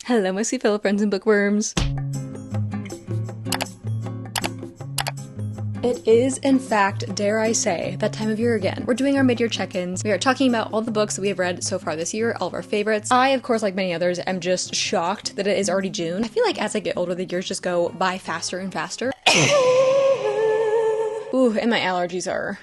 Hello, my sweet fellow friends and bookworms. It is, in fact, dare I say, that time of year again. We're doing our mid-year check-ins. We are talking about all the books that we have read so far this year, all of our favorites. I, of course, like many others, am just shocked that it is already June. I feel like as I get older, the years just go by faster and faster. Ooh, and my allergies are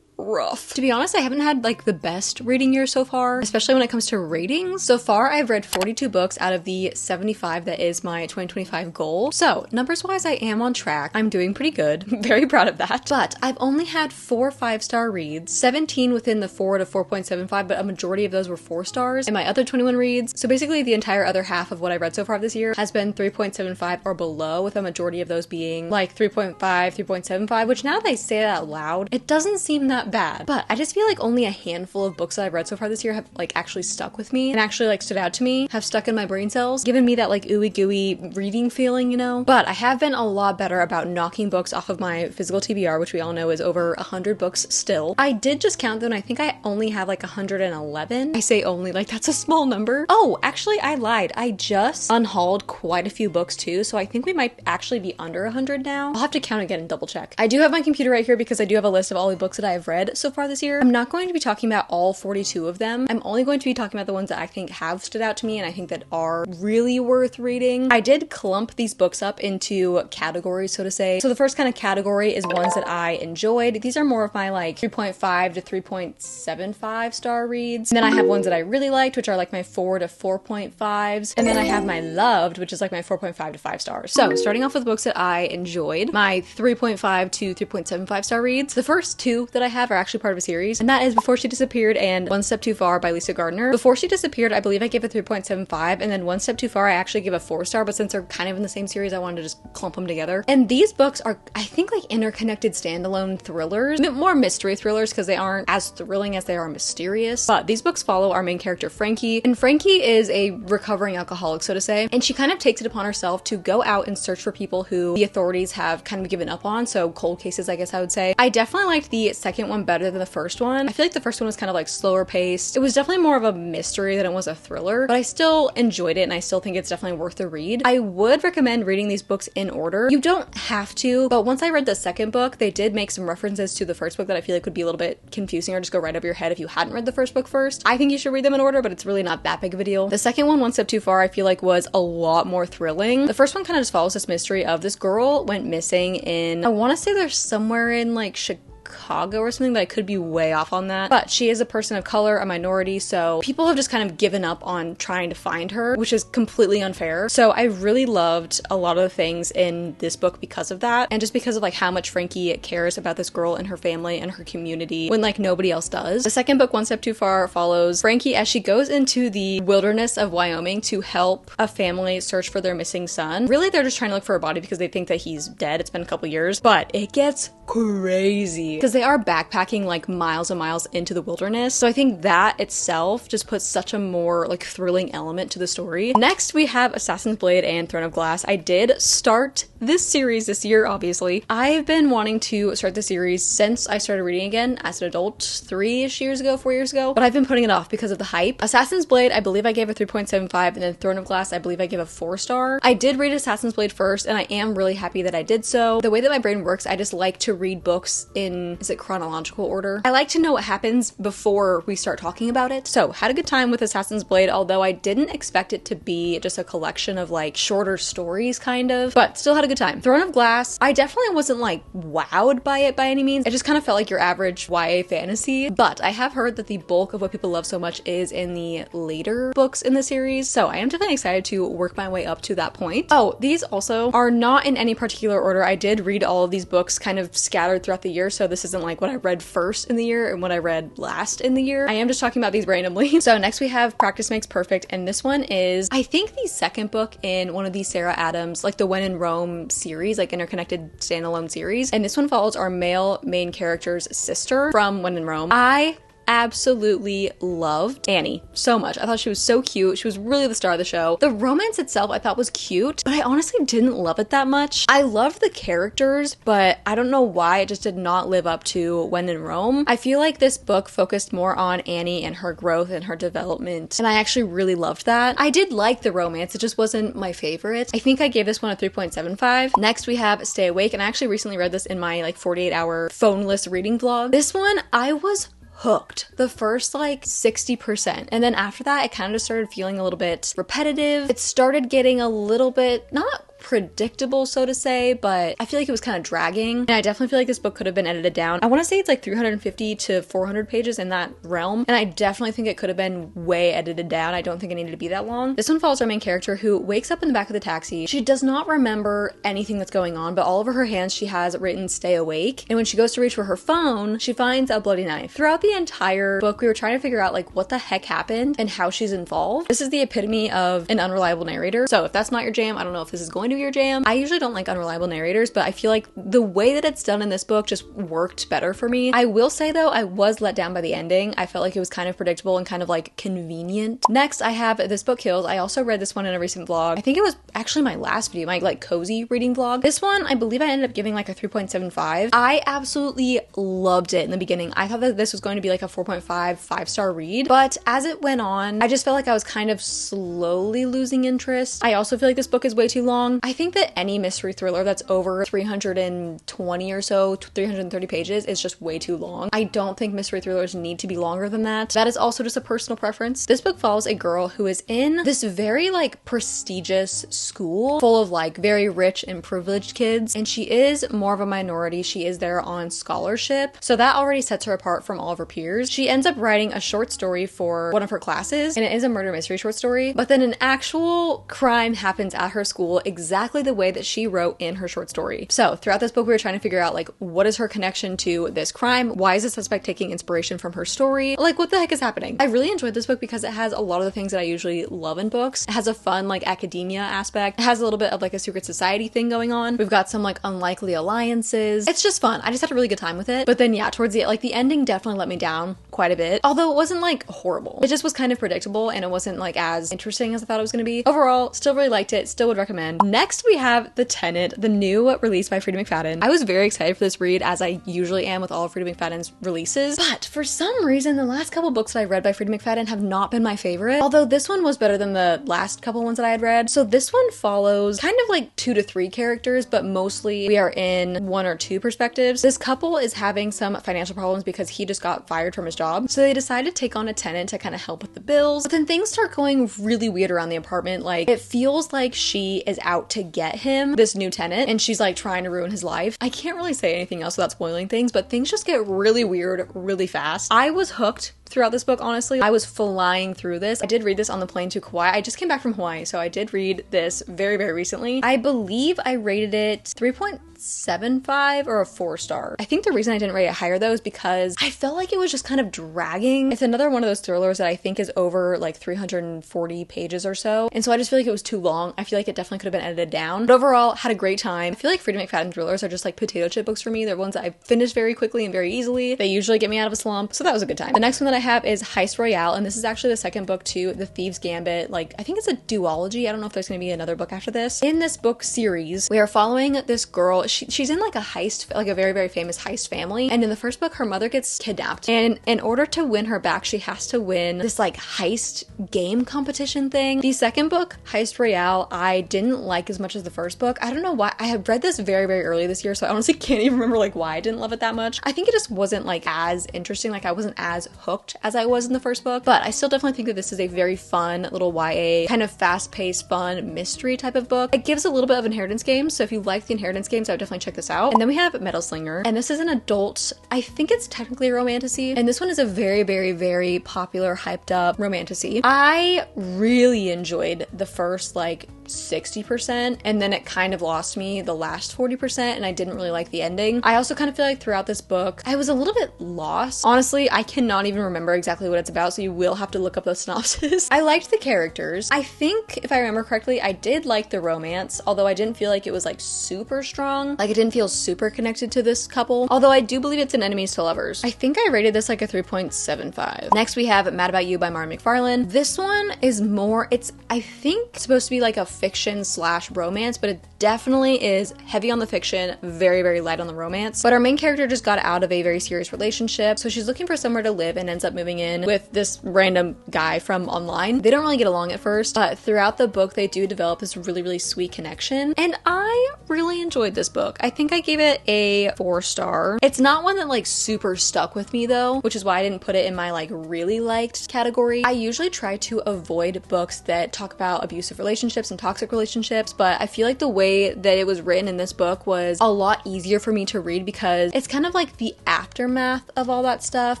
rough. To be honest, I haven't had like the best reading year so far, especially when it comes to ratings. So far, I've read 42 books out of the 75 that is my 2025 goal. So numbers wise, I am on track. I'm doing pretty good. Very proud of that. But I've only had 4 5-star reads, 17 within the 4 to 4.75, but a majority of those were 4 stars. And my other 21 reads, so basically the entire other half of what I've read so far this year has been 3.75 or below, with a majority of those being like 3.5, 3.75, which now that I say that out loud, it doesn't seem that bad. But I just feel like only a handful of books that I've read so far this year have like actually stuck with me and actually like stood out to me, have stuck in my brain cells, given me that like ooey gooey reading feeling, you know? But I have been a lot better about knocking books off of my physical TBR, which we all know is over 100 books still. I did just count them and I think I only have like 111. I say only, like that's a small number. Oh, actually I lied. I just unhauled quite a few books too, so I think we might actually be under 100 now. I'll have to count again and double check. I do have my computer right here because I do have a list of all the books that I have read so far this year. I'm not going to be talking about all 42 of them. I'm only going to be talking about the ones that I think have stood out to me and I think that are really worth reading. I did clump these books up into categories, so to say. So the first kind of category is ones that I enjoyed. These are more of my like 3.5 to 3.75 star reads. And then I have ones that I really liked, which are like my 4 to 4.5s. And then I have my loved, which is like my 4.5 to 5 stars. So starting off with books that I enjoyed, my 3.5 to 3.75 star reads. The first two that I have are actually part of a series, and that is Before She Disappeared and One Step Too Far by Lisa Gardner. Before She Disappeared, I believe I gave a 3.75, and then One Step Too Far I actually give a 4 star, but since they're kind of in the same series, I wanted to just clump them together. And these books are, I think, like interconnected standalone thrillers, more mystery thrillers because they aren't as thrilling as they are mysterious. But these books follow our main character Frankie, and Frankie is a recovering alcoholic, so to say, and she kind of takes it upon herself to go out and search for people who the authorities have kind of given up on, so cold cases, I guess I would say. I definitely liked the second one better than the first one. I feel like the first one was kind of like slower paced. It was definitely more of a mystery than it was a thriller, but I still enjoyed it and I still think it's definitely worth the read. I would recommend reading these books in order. You don't have to, but once I read the second book, they did make some references to the first book that I feel like would be a little bit confusing or just go right over your head if you hadn't read the first book first. I think you should read them in order, but it's really not that big of a deal. The second one, One Step Too Far, I feel like was a lot more thrilling. The first one kind of just follows this mystery of this girl went missing in, I want to say they're somewhere in like Chicago or something, but I could be way off on that. But she is a person of color, a minority, so people have just kind of given up on trying to find her, which is completely unfair. So I really loved a lot of the things in this book because of that, and just because of like how much Frankie cares about this girl and her family and her community when like nobody else does. The second book, One Step Too Far, follows Frankie as she goes into the wilderness of Wyoming to help a family search for their missing son. Really, they're just trying to look for a body because they think that he's dead. It's been a couple years, but it gets crazy because they are backpacking like miles and miles into the wilderness. So I think that itself just puts such a more like thrilling element to the story. Next, we have Assassin's Blade and Throne of Glass. I did start this series this year, obviously. I've been wanting to start the series since I started reading again as an adult 3-ish years ago, 4 years ago, but I've been putting it off because of the hype. Assassin's Blade, I believe I gave a 3.75, and then Throne of Glass, I believe I gave a 4 star. I did read Assassin's Blade first, and I am really happy that I did so. The way that my brain works, I just like to read books in, is it chronological order? I like to know what happens before we start talking about it. So, had a good time with Assassin's Blade, although I didn't expect it to be just a collection of like shorter stories kind of, but still had a good time. Throne of Glass, I definitely wasn't like wowed by it by any means. It just kind of felt like your average YA fantasy, but I have heard that the bulk of what people love so much is in the later books in the series, so I am definitely excited to work my way up to that point. Oh, these also are not in any particular order. I did read all of these books kind of scattered throughout the year, so this isn't like what I read first in the year and what I read last in the year. I am just talking about these randomly. So next we have Practice Makes Perfect, and this one is, I think, the second book in one of these Sarah Adams, like the When in Rome series, like interconnected standalone series. And this one follows our male main character's sister from When in Rome. I absolutely loved Annie so much. I thought she was so cute. She was really the star of the show. The romance itself I thought was cute, but I honestly didn't love it that much. I loved the characters, but I don't know why it just did not live up to When in Rome. I feel like this book focused more on Annie and her growth and her development, and I actually really loved that. I did like the romance, it just wasn't my favorite. I think I gave this one a 3.75. Next we have Stay Awake, and I actually recently read this in my like 48-hour phoneless reading vlog. This one I was hooked the first like 60%, and then after that it kind of just started feeling a little bit repetitive. It started getting a little bit not predictable, so to say, but I feel like it was kind of dragging, and I definitely feel like this book could have been edited down. I want to say it's like 350 to 400 pages in that realm, and I definitely think it could have been way edited down. I don't think it needed to be that long. This one follows our main character who wakes up in the back of the taxi. She does not remember anything that's going on, but all over her hands she has written "Stay Awake," and when she goes to reach for her phone, she finds a bloody knife. Throughout the entire book we were trying to figure out like what the heck happened and how she's involved. This is the epitome of an unreliable narrator, so if that's not your jam, I don't know if this is going to be your jam. I usually don't like unreliable narrators, but I feel like the way that it's done in this book just worked better for me. I will say though, I was let down by the ending. I felt like it was kind of predictable and kind of like convenient. Next, I have This Book Kills. I also read this one in a recent vlog. I think it was actually my last video, my like cozy reading vlog. This one, I believe I ended up giving like a 3.75. I absolutely loved it in the beginning. I thought that this was going to be like a 4.5, 5-star read, but as it went on, I just felt like I was kind of slowly losing interest. I also feel like this book is way too long. I think that any mystery thriller that's over 320 or so, 330 pages is just way too long. I don't think mystery thrillers need to be longer than that. That is also just a personal preference. This book follows a girl who is in this very like prestigious school full of like very rich and privileged kids, and she is more of a minority. She is there on scholarship, so that already sets her apart from all of her peers. She ends up writing a short story for one of her classes, and it is a murder mystery short story, but then an actual crime happens at her school exactly the way that she wrote in her short story. So throughout this book we were trying to figure out like what is her connection to this crime, why is the suspect taking inspiration from her story, like what the heck is happening. I really enjoyed this book because it has a lot of the things that I usually love in books. It has a fun like academia aspect, it has a little bit of like a secret society thing going on, we've got some like unlikely alliances. It's just fun. I just had a really good time with it. But then yeah, towards the ending definitely let me down quite a bit, although it wasn't like horrible. It just was kind of predictable and it wasn't like as interesting as I thought it was going to be. Overall, still really liked it, still would recommend. Next we have The Tenant, the new release by Freida McFadden. I was very excited for this read, as I usually am with all of Freida McFadden's releases, but for some reason the last couple books that I read by Freida McFadden have not been my favorite, although this one was better than the last couple ones that I had read. So this one follows kind of like 2 to 3 characters, but mostly we are in 1 or 2 perspectives. This couple is having some financial problems because he just got fired from his job, so they decide to take on a tenant to kind of help with the bills, but then things start going really weird around the apartment. Like it feels like she is out to get him, this new tenant, and she's like trying to ruin his life. I can't really say anything else without spoiling things, but things just get really weird really fast. I was hooked throughout this book, honestly. I was flying through this. I did read this on the plane to Kauai. I just came back from Hawaii, so I did read this very, very recently. I believe I rated it 3.75 or a 4-star. I think the reason I didn't rate it higher though is because I felt like it was just kind of dragging. It's another one of those thrillers that I think is over like 340 pages or so, and so I just feel like it was too long. I feel like it definitely could have been edited down, but overall had a great time. I feel like Freida McFadden thrillers are just like potato chip books for me. They're ones that I finish very quickly and very easily. They usually get me out of a slump, so that was a good time. The next one that I have is Heist Royale, and this is actually the second book to The Thieves Gambit. Like, I think it's a duology. I don't know if there's going to be another book after this. In this book series, we are following this girl. She's in like a heist, like a very, very famous heist family, and in the first book, her mother gets kidnapped, and in order to win her back, she has to win this like heist game competition thing. The second book, Heist Royale, I didn't like as much as the first book. I don't know why. I had read this very, very early this year, so I honestly can't even remember like why I didn't love it that much. I think it just wasn't like as interesting. Like I wasn't as hooked as I was in the first book, but I still definitely think that this is a very fun little YA kind of fast-paced fun mystery type of book. It gives a little bit of Inheritance games, so if you like the Inheritance games, I would definitely check this out. And then we have Metal Slinger, and this is an adult, I think it's technically a romantasy, and this one is a very, very, very popular hyped up romantasy. I really enjoyed the first like 60%, and then it kind of lost me the last 40%, and I didn't really like the ending. I also kind of feel like throughout this book, I was a little bit lost. Honestly, I cannot even remember exactly what it's about, so you will have to look up the synopsis. I liked the characters. I think, if I remember correctly, I did like the romance, although I didn't feel like it was like super strong. Like, I didn't feel super connected to this couple, although I do believe it's an enemies to lovers. I think I rated this like a 3.75. Next, we have Mad About You by Mara McFarlane. This one is more, it's, I think, supposed to be like a fiction slash romance, but it definitely is heavy on the fiction, very, very light on the romance. But our main character just got out of a very serious relationship, so she's looking for somewhere to live and ends up moving in with this random guy from online. They don't really get along at first, but throughout the book, they do develop this really, really sweet connection, and I really enjoyed this book. I think I gave it a 4-star. It's not one that like super stuck with me though, which is why I didn't put it in my like really liked category. I usually try to avoid books that talk about abusive relationships and toxic relationships, but I feel like the way that it was written in this book was a lot easier for me to read because it's kind of like the aftermath of all that stuff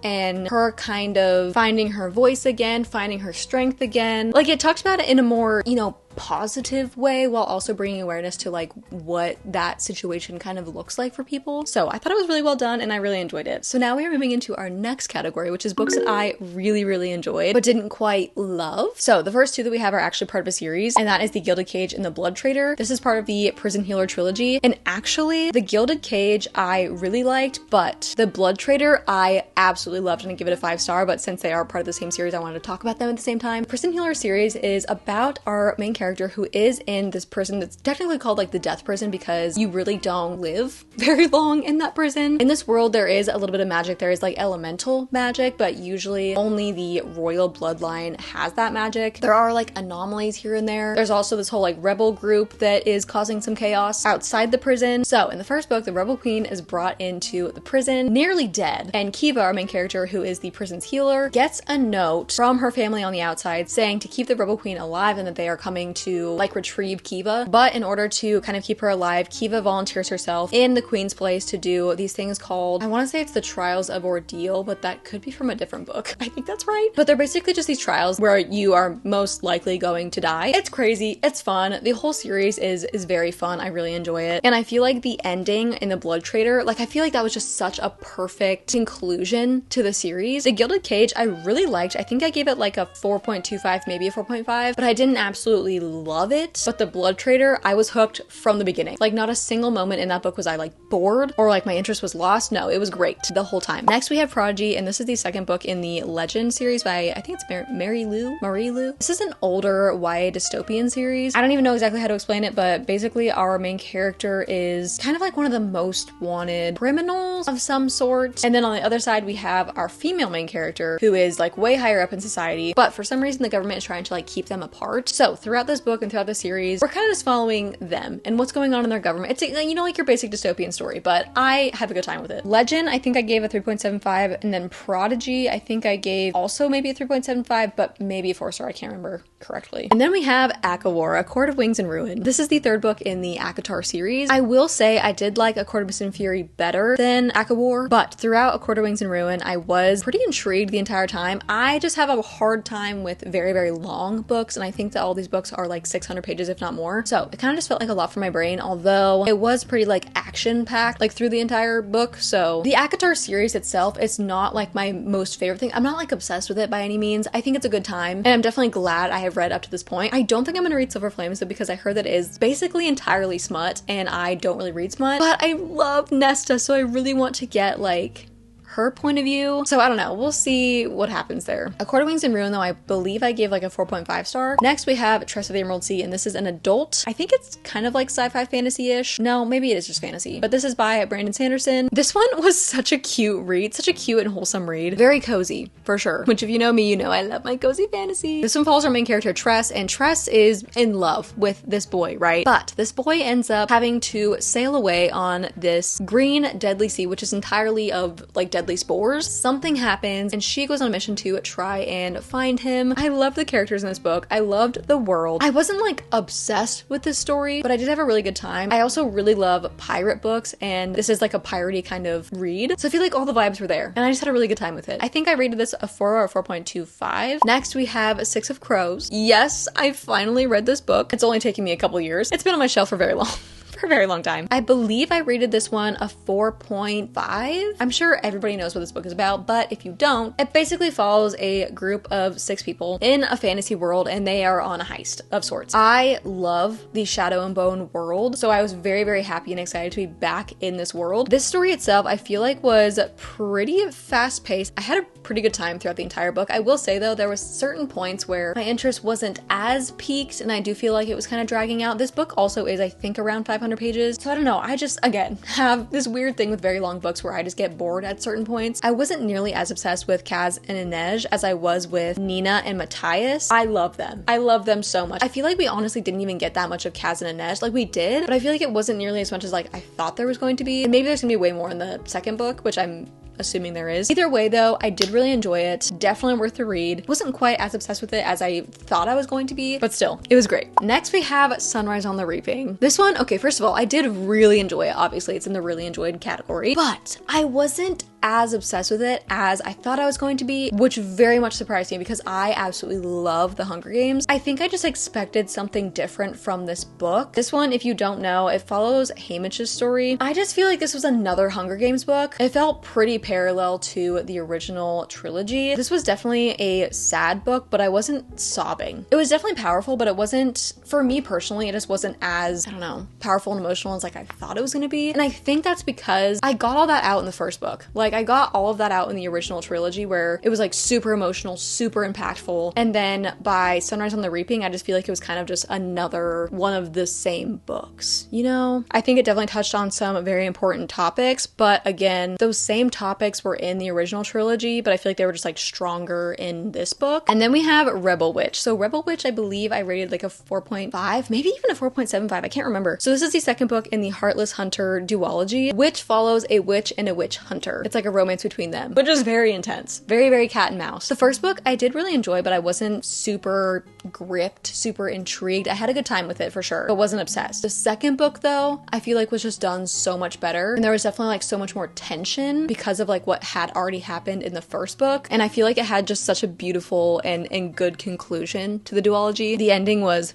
and her kind of finding her voice again, finding her strength again. Like, it talks about it in a more, you know, positive way while also bringing awareness to like what that situation kind of looks like for people. So I thought it was really well done and I really enjoyed it. So now we are moving into our next category, which is books that I really, really enjoyed but didn't quite love. So the first two that we have are actually part of a series, and that is The Gilded Cage and The Blood Trader. This is part of the Prison Healer trilogy, and actually The Gilded Cage I really liked, but The Blood Trader I absolutely loved and I give it a 5-star, but since they are part of the same series, I wanted to talk about them at the same time. Prison Healer series is about our main character who is in this prison that's technically called like the death prison because you really don't live very long in that prison. In this world, there is a little bit of magic. There is like elemental magic, but usually only the royal bloodline has that magic. There are like anomalies here and there. There's also this whole like rebel group that is causing some chaos outside the prison. So in the first book, the rebel queen is brought into the prison nearly dead, and Kiva, our main character who is the prison's healer, gets a note from her family on the outside saying to keep the rebel queen alive and that they are coming to like retrieve Kiva. But in order to kind of keep her alive, Kiva volunteers herself in the queen's place to do these things called, I want to say it's the Trials of Ordeal, but that could be from a different book. I think that's right. But they're basically just these trials where you are most likely going to die. It's crazy. It's fun. The whole series is very fun. I really enjoy it. And I feel like the ending in The Blood Trader, like I feel like that was just such a perfect conclusion to the series. The Gilded Cage I really liked. I think I gave it like a 4.25, maybe a 4.5, but I didn't absolutely love it. But The Blood Trader, I was hooked from the beginning. Like, not a single moment in that book was I like bored or like my interest was lost. No, it was great the whole time. Next we have Prodigy, and this is the second book in the Legend series by, I think it's Marie Lu. This is an older YA dystopian series. I don't even know exactly how to explain it, but basically our main character is kind of like one of the most wanted criminals of some sort. And then on the other side we have our female main character who is like way higher up in society, but for some reason the government is trying to like keep them apart. So throughout this book and throughout the series, we're kind of just following them and what's going on in their government. It's, you know, like your basic dystopian story, but I have a good time with it. Legend, I think I gave a 3.75, and then Prodigy, I think I gave also maybe a 3.75, but maybe a 4-star, I can't remember correctly. And then we have Akawara, A Court of Wings and Ruin. This is the third book in the ACOTAR series. I will say I did like A Court of Mist and Fury better than Akawara, but throughout A Court of Wings and Ruin, I was pretty intrigued the entire time. I just have a hard time with very, very long books, and I think that all these books are like 600 pages, if not more. So it kind of just felt like a lot for my brain, although it was pretty like action-packed like through the entire book. So the ACOTAR series itself, it's not like my most favorite thing. I'm not like obsessed with it by any means. I think it's a good time, and I'm definitely glad I have read up to this point. I don't think I'm gonna read Silver Flames though, because I heard that it is basically entirely smut, and I don't really read smut, but I love Nesta, so I really want to get like her point of view. So I don't know. We'll see what happens there. A Court of Wings and Ruin, though, I believe I gave like a 4.5 star. Next, we have Tress of the Emerald Sea, and this is an adult. I think it's kind of like sci-fi fantasy-ish. No, maybe it is just fantasy. But this is by Brandon Sanderson. This one was such a cute read, such a cute and wholesome read. Very cozy, for sure. Which if you know me, you know I love my cozy fantasy. This one follows our main character, Tress, and Tress is in love with this boy, right? But this boy ends up having to sail away on this green, deadly sea, which is entirely of like deadly spores. Something happens and she goes on a mission to try and find him. I loved the characters in this book. I loved the world. I wasn't like obsessed with this story, but I did have a really good time. I also really love pirate books, and this is like a piratey kind of read. So I feel like all the vibes were there, and I just had a really good time with it. I think I rated this a 4 or a 4.25. Next, we have Six of Crows. Yes, I finally read this book. It's only taken me a couple years. It's been on my shelf for very long. For a very long time. I believe I rated this one a 4.5. I'm sure everybody knows what this book is about, but if you don't, it basically follows a group of 6 people in a fantasy world, and they are on a heist of sorts. I love the Shadow and Bone world, so I was very, very happy and excited to be back in this world. This story itself, I feel like, was pretty fast-paced. I had a pretty good time throughout the entire book. I will say, though, there was certain points where my interest wasn't as peaked, and I do feel like it was kind of dragging out. This book also is, I think, around 500 pages. So I don't know. I just, again, have this weird thing with very long books where I just get bored at certain points. I wasn't nearly as obsessed with Kaz and Inej as I was with Nina and Matthias. I love them. I love them so much. I feel like we honestly didn't even get that much of Kaz and Inej. Like, we did, but I feel like it wasn't nearly as much as like I thought there was going to be. And maybe there's gonna be way more in the second book, which I'm assuming there is. Either way, though, I did really enjoy it. Definitely worth the read. Wasn't quite as obsessed with it as I thought I was going to be, but still, it was great. Next, we have Sunrise on the Reaping. This one, okay, first of all, I did really enjoy it. Obviously, it's in the really enjoyed category, but I wasn't as obsessed with it as I thought I was going to be, which very much surprised me because I absolutely love the Hunger Games. I think I just expected something different from this book. This one, if you don't know, it follows Haymitch's story. I just feel like this was another Hunger Games book. It felt pretty parallel to the original trilogy. This was definitely a sad book, but I wasn't sobbing. It was definitely powerful, but it wasn't, for me personally, it just wasn't as, I don't know, powerful and emotional as like I thought it was gonna be. And I think that's because I got all that out in the first book. Like, I got all of that out in the original trilogy where it was like super emotional, super impactful. And then by Sunrise on the Reaping, I just feel like it was kind of just another one of the same books, you know? I think it definitely touched on some very important topics, but again, those same topics were in the original trilogy, but I feel like they were just like stronger in this book. And then we have Rebel Witch. So Rebel Witch, I believe I rated like a 4.5, maybe even a 4.75, I can't remember. So this is the second book in the Heartless Hunter duology, which follows a witch and a witch hunter. It's like a romance between them, which is very intense. Very, very cat and mouse. The first book I did really enjoy, but I wasn't super gripped, super intrigued. I had a good time with it for sure, but wasn't obsessed. The second book, though, I feel like was just done so much better. And there was definitely like so much more tension because of like what had already happened in the first book. And I feel like it had just such a beautiful and good conclusion to the duology. The ending was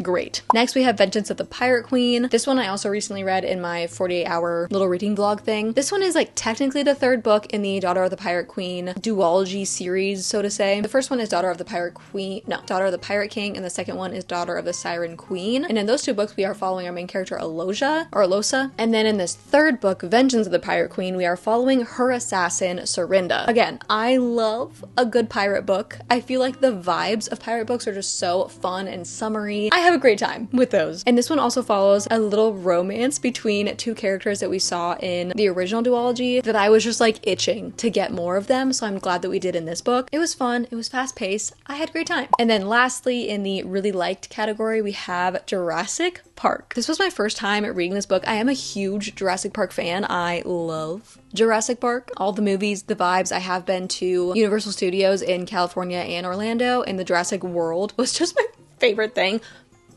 great. Next, we have Vengeance of the Pirate Queen. This one I also recently read in my 48-hour little reading vlog thing. This one is like technically the third book in the Daughter of the Pirate Queen duology series, so to say. The first one is Daughter of the Pirate King, and the second one is Daughter of the Siren Queen. And in those two books, we are following our main character Alosa. And then in this third book, Vengeance of the Pirate Queen, we are following her assassin, Sorinda. Again, I love a good pirate book. I feel like the vibes of pirate books are just so fun and summery. I have a great time with those. And this one also follows a little romance between two characters that we saw in the original duology that I was just like itching to get more of them, so I'm glad that we did in this book. It was fun, it was fast-paced, I had a great time. And then lastly, in the really liked category, we have Jurassic Park. This was my first time at reading this book. I am a huge Jurassic Park fan. I love Jurassic Park. All the movies, the vibes. I have been to Universal Studios in California and Orlando, and the Jurassic World was just my favorite thing.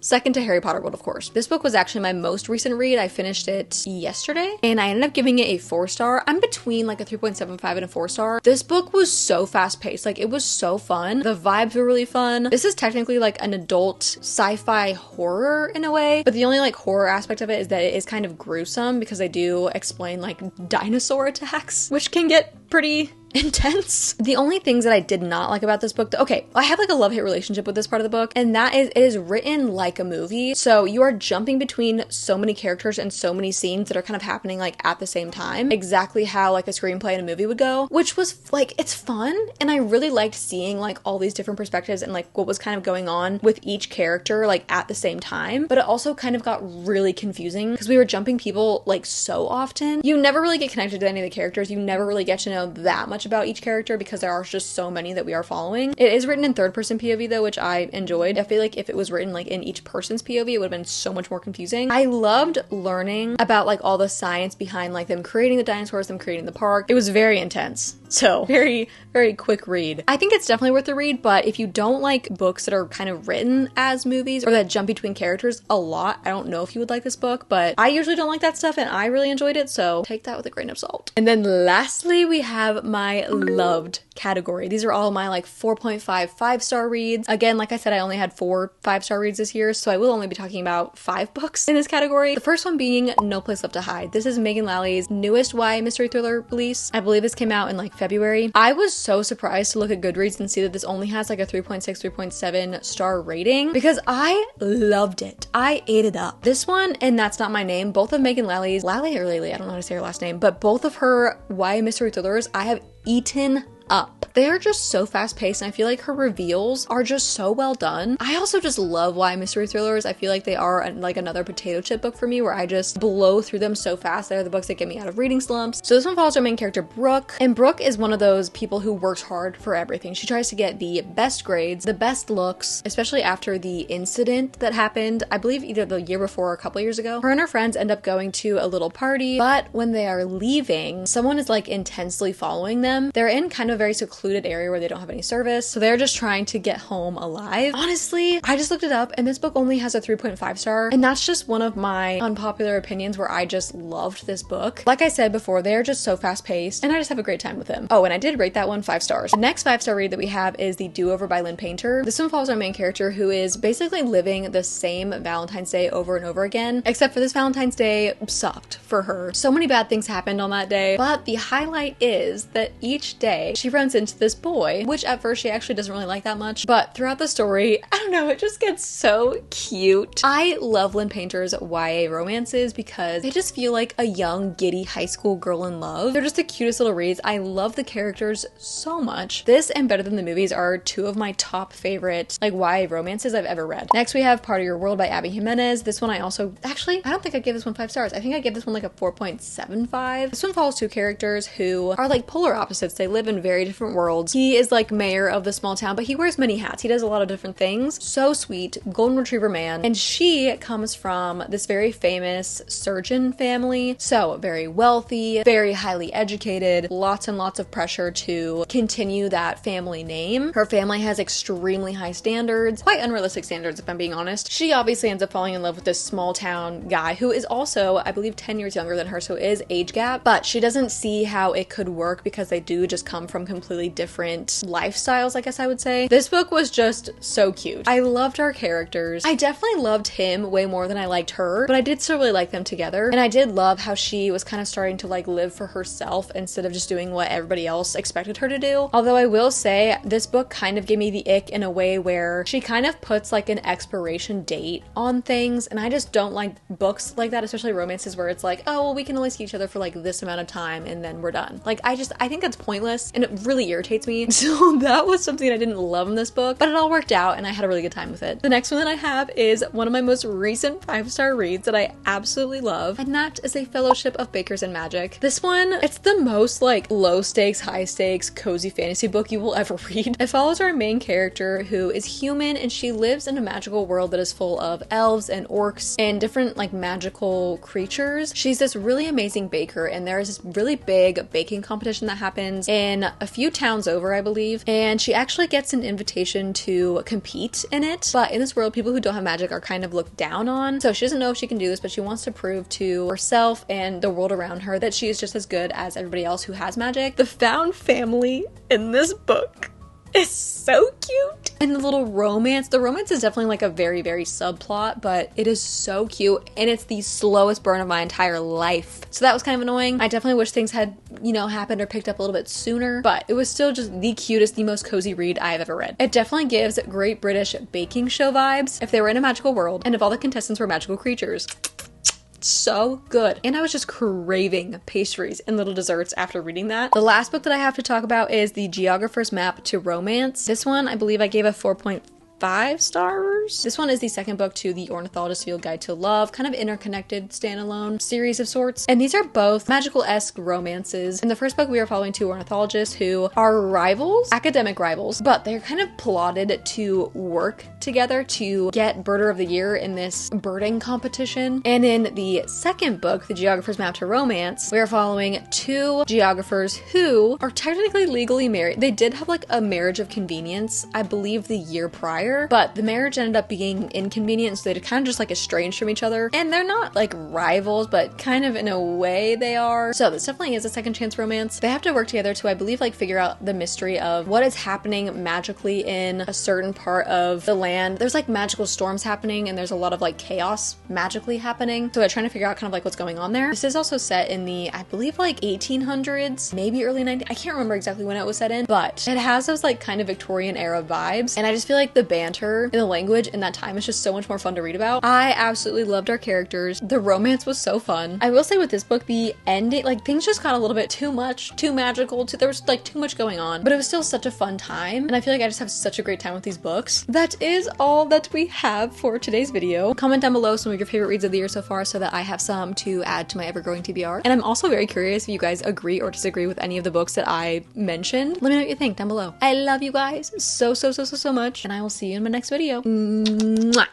Second to Harry Potter World, of course. This book was actually my most recent read. I finished it yesterday, and I ended up giving it a 4-star. I'm between like a 3.75 and a 4-star. This book was so fast-paced. Like, it was so fun. The vibes were really fun. This is technically like an adult sci-fi horror in a way, but the only like horror aspect of it is that it is kind of gruesome because they do explain like dinosaur attacks, which can get pretty intense. The only things that I did not like about this book, okay, I have like a love-hate relationship with this part of the book, and that is it is written like a movie. So you are jumping between so many characters and so many scenes that are kind of happening like at the same time, exactly how like a screenplay in a movie would go, which was like, it's fun. And I really liked seeing like all these different perspectives and like what was kind of going on with each character like at the same time. But it also kind of got really confusing because we were jumping people like so often. You never really get connected to any of the characters. You never really get to know that much much about each character because there are just so many that we are following. It is written in third person POV though, which I enjoyed. I feel like if it was written like in each person's POV, it would have been so much more confusing. I loved learning about like all the science behind like them creating the dinosaurs, them creating the park. It was very intense. So very, very quick read. I think it's definitely worth the read, but if you don't like books that are kind of written as movies or that jump between characters a lot, I don't know if you would like this book, but I usually don't like that stuff and I really enjoyed it, so take that with a grain of salt. And then lastly, we have my loved category. These are all my like 4.5 5-star reads. Again, like I said, I only had 4 5-star reads this year, so I will only be talking about 5 books in this category. The first one being No Place Left to Hide. This is Megan Lally's newest YA mystery thriller release. I believe this came out in like February. I was so surprised to look at Goodreads and see that this only has like a 3.6, 3.7 star rating because I loved it. I ate it up. This one and That's Not My Name, both of Megan Lally's, Lally or Lily, I don't know how to say her last name, but both of her YA mystery thrillers I have eaten up. They are just so fast paced and I feel like her reveals are just so well done. I also just love YA mystery thrillers. I feel like they are like another potato chip book for me where I just blow through them so fast. They're the books that get me out of reading slumps. So this one follows our main character Brooke, and Brooke is one of those people who works hard for everything. She tries to get the best grades, the best looks, especially after the incident that happened, I believe either the year before or a couple years ago. Her and her friends end up going to a little party, but when they are leaving, someone is like intensely following them. They're in kind of a very secluded area where they don't have any service, so they're just trying to get home alive. Honestly, I just looked it up and this book only has a 3.5 star, and that's just one of my unpopular opinions where I just loved this book. Like I said before, they're just so fast paced and I just have a great time with them. Oh, and I did rate that one 5 stars. The next 5-star read that we have is The Do-Over by Lynn Painter. This one follows our main character who is basically living the same Valentine's Day over and over again, except for this Valentine's Day sucked for her. So many bad things happened on that day, but the highlight is that each day she runs into this boy, which at first she actually doesn't really like that much, but throughout the story, I don't know, it just gets so cute. I love Lynn Painter's YA romances because they just feel like a young, giddy high school girl in love. They're just the cutest little reads. I love the characters so much. This and Better Than the Movies are 2 of my top favorite like YA romances I've ever read. Next we have Part of Your World by Abby Jimenez. This one I also, actually, I don't think I gave this one 5 stars. I think I gave this one like a 4.75. This one follows 2 characters who are like polar opposites. They live in very different worlds. He is like mayor of the small town, but he wears many hats. He does a lot of different things. So sweet, golden retriever man. And she comes from this very famous surgeon family. So very wealthy, very highly educated, lots and lots of pressure to continue that family name. Her family has extremely high standards, quite unrealistic standards if I'm being honest. She obviously ends up falling in love with this small town guy who is also, I believe, 10 years younger than her, so is age gap, but she doesn't see how it could work because they do just come from completely different lifestyles, I guess I would say. This book was just so cute. I loved our characters. I definitely loved him way more than I liked her, but I did still really like them together. And I did love how she was kind of starting to like live for herself instead of just doing what everybody else expected her to do. Although I will say this book kind of gave me the ick in a way where she kind of puts like an expiration date on things, and I just don't like books like that, especially romances where it's like, oh, well, we can only see each other for like this amount of time and then we're done. Like I think that's pointless and it really irritates me. So that was something I didn't love in this book, but it all worked out and I had a really good time with it. The next one that I have is one of my most recent 5-star reads that I absolutely love, and that is A Fellowship of Bakers and Magic. This one, it's the most like low stakes, high stakes, cozy fantasy book you will ever read. It follows our main character who is human and she lives in a magical world that is full of elves and orcs and different like magical creatures. She's this really amazing baker, and there is this really big baking competition that happens in a few towns over, I believe, and she actually gets an invitation to compete in it, but in this world people who don't have magic are kind of looked down on, so she doesn't know if she can do this, but she wants to prove to herself and the world around her that she is just as good as everybody else who has magic. The found family in this book is so cute. And the little romance, the romance is definitely like a very, very subplot, but it is so cute and it's the slowest burn of my entire life. So that was kind of annoying. I definitely wish things had, you know, happened or picked up a little bit sooner, but it was still just the cutest, the most cozy read I have ever read. It definitely gives Great British Baking Show vibes if they were in a magical world and if all the contestants were magical creatures. So good. And I was just craving pastries and little desserts after reading that. The last book that I have to talk about is The Geographer's Map to Romance. This one, I believe I gave a 4.5 5 stars. This one is the second book to the Ornithologist Field Guide to Love, kind of interconnected standalone series of sorts. And these are both magical-esque romances. In the first book, we are following 2 ornithologists who are rivals, academic rivals, but they're kind of plotted to work together to get Birder of the Year in this birding competition. And in the second book, The Geographer's Map to Romance, we are following 2 geographers who are technically legally married. They did have like a marriage of convenience, I believe the year prior, but the marriage ended up being inconvenient, so they're kind of just like estranged from each other. And they're not like rivals, but kind of in a way they are. So this definitely is a second chance romance. They have to work together to, I believe, like figure out the mystery of what is happening magically in a certain part of the land. There's like magical storms happening and there's a lot of like chaos magically happening. So they're trying to figure out kind of like what's going on there. This is also set in the, I believe, like 1800s, maybe early 90s. I can't remember exactly when it was set in, but it has those like kind of Victorian era vibes. And I just feel like the banter in the language in that time is just so much more fun to read about. I absolutely loved our characters. The romance was so fun. I will say with this book, the ending, like things just got a little bit too much, too magical, there was like too much going on, but it was still such a fun time. And I feel like I just have such a great time with these books. That is all that we have for today's video. Comment down below some of your favorite reads of the year so far so that I have some to add to my ever-growing TBR. And I'm also very curious if you guys agree or disagree with any of the books that I mentioned. Let me know what you think down below. I love you guys so much, and I will see you in my next video. Mwah!